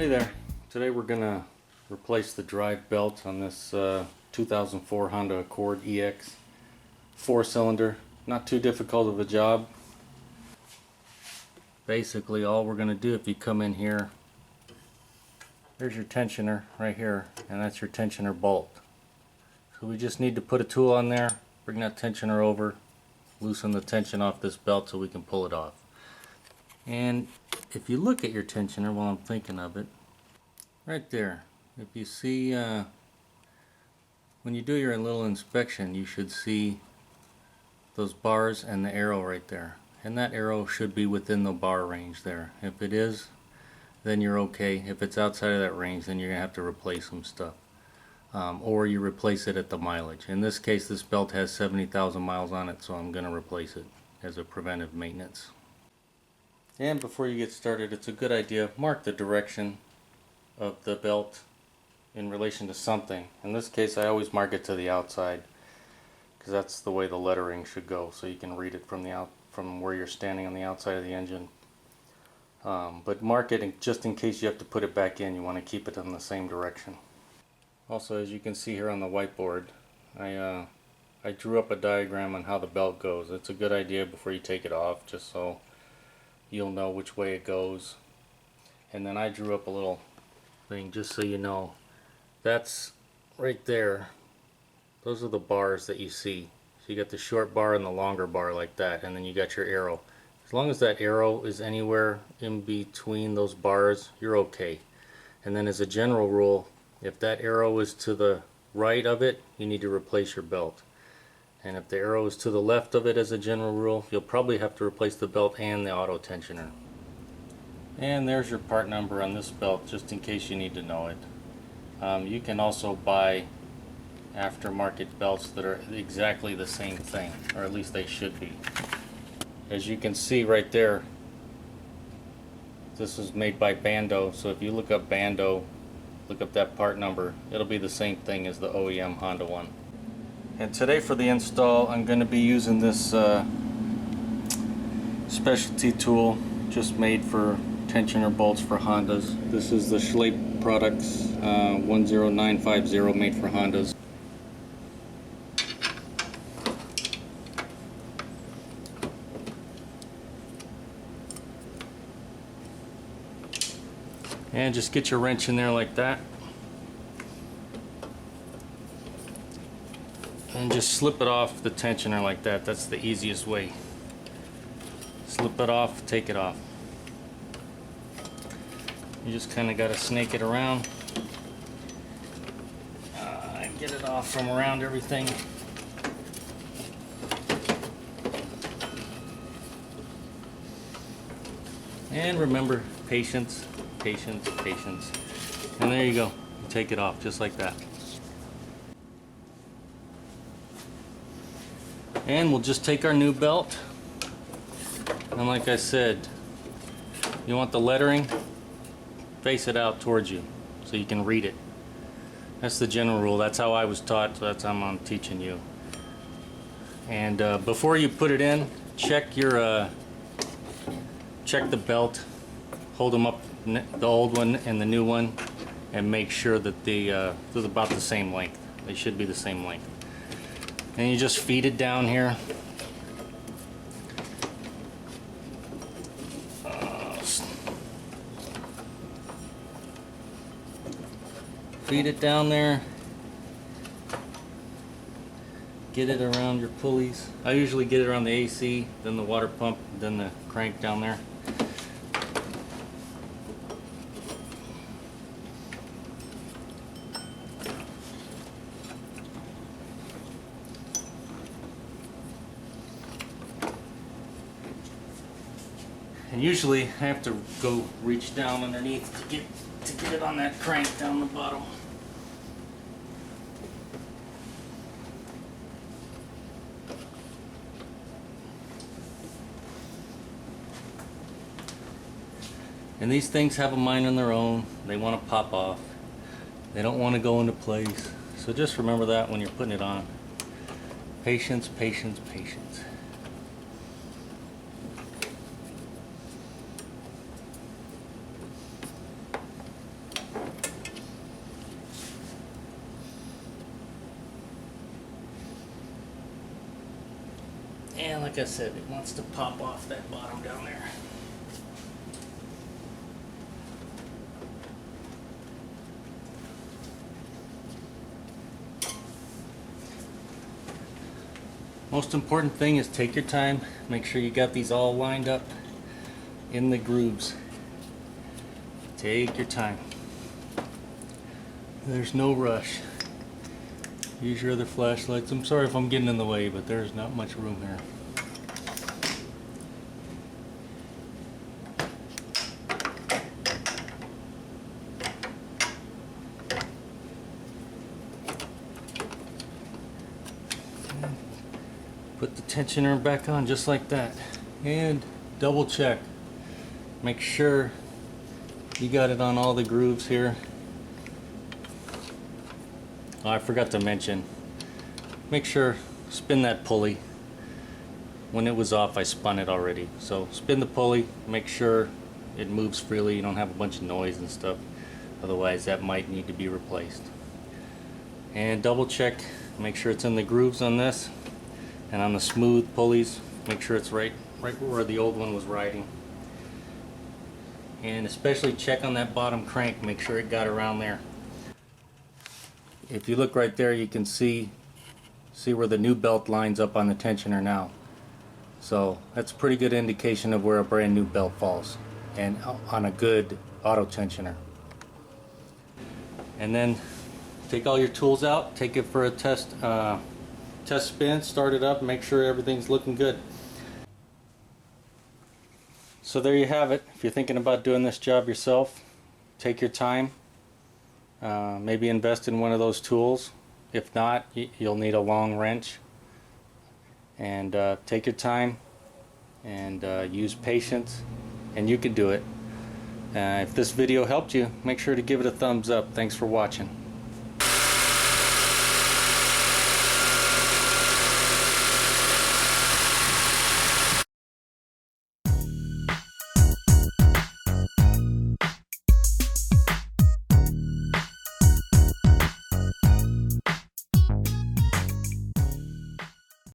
Hey there, today we're going to replace the drive belt on this 2004 Honda Accord EX 4-cylinder. Not too difficult of a job. Basically all we're going to do, if you come in here, there's your tensioner right here, and that's your tensioner bolt. So we just need to put a tool on there, bring that tensioner over, loosen the tension off this belt so we can pull it off. And if you look at your tensioner while I'm thinking of it, right there, if you see when you do your little inspection, you should see those bars and the arrow right there, and that arrow should be within the bar range there. If it is, then you're okay. If it's outside of that range, then you're gonna have to replace some stuff, or you replace it at the mileage. In this case, this belt has 70,000 miles on it, so I'm gonna replace it as a preventive maintenance. And before you get started, it's a good idea, mark the direction of the belt in relation to something. In this case, I always mark it to the outside because that's the way the lettering should go, so you can read it from where you're standing on the outside of the engine. But mark it just in case you have to put it back in. You want to keep it in the same direction. Also, as you can see here on the whiteboard, I drew up a diagram on how the belt goes. It's a good idea before you take it off, just so you'll know which way it goes. And then I drew up a little thing just so you know. That's right there. Those are the bars that you see. So you got the short bar and the longer bar like that, and then you got your arrow. As long as that arrow is anywhere in between those bars, you're okay. And then as a general rule, if that arrow is to the right of it, you need to replace your belt. And if the arrow is to the left of it, as a general rule, you'll probably have to replace the belt and the auto tensioner. And there's your part number on this belt, just in case you need to know it. You can also buy aftermarket belts that are exactly the same thing, or at least they should be. As you can see right there, this is made by Bando, so if you look up Bando, look up that part number, it'll be the same thing as the OEM Honda one. And today for the install, I'm going to be using this specialty tool just made for tensioner bolts for Hondas. This is the Schlepp Products 10950, made for Hondas. And just get your wrench in there like that. And just slip it off the tensioner like that. That's the easiest way. Slip it off, take it off. You just kind of got to snake it around. Get it off from around everything. And remember, patience, patience, patience. And there you go. You take it off just like that. And we'll just take our new belt, and like I said, you want the lettering, face it out towards you so you can read it. That's the general rule. That's how I was taught, so that's how I'm teaching you. And before you put it in, check your check the belt, hold them up, the old one and the new one, and make sure that they're about the same length. They should be the same length. And you just feed it down here. Feed it down there. Get it around your pulleys. I usually get it around the AC, then the water pump, then the crank down there. And usually I have to go reach down underneath to get it on that crank down the bottom. And these things have a mind on their own. They want to pop off. They don't want to go into place. So just remember that when you're putting it on. Patience, patience, patience. And like I said, it wants to pop off that bottom down there. Most important thing is take your time, make sure you got these all lined up in the grooves. Take your time. There's no rush. Use your other flashlights. I'm sorry if I'm getting in the way, but there's not much room here. Put the tensioner back on just like that. And double check. Make sure you got it on all the grooves here. Oh, I forgot to mention, make sure, spin that pulley. When it was off, I spun it already. So spin the pulley, make sure it moves freely, you don't have a bunch of noise and stuff. Otherwise that might need to be replaced. And double check, make sure it's in the grooves on this. And on the smooth pulleys, make sure it's right where the old one was riding. And especially check on that bottom crank, make sure it got around there. If you look right there, you can see where the new belt lines up on the tensioner now. So that's a pretty good indication of where a brand new belt falls, and on a good auto tensioner. And then take all your tools out, take it for a test spin, start it up, make sure everything's looking good. So there you have it. If you're thinking about doing this job yourself, take your time. Maybe invest in one of those tools. If not, you'll need a long wrench. And take your time and use patience, and you can do it. If this video helped you, make sure to give it a thumbs up. Thanks for watching.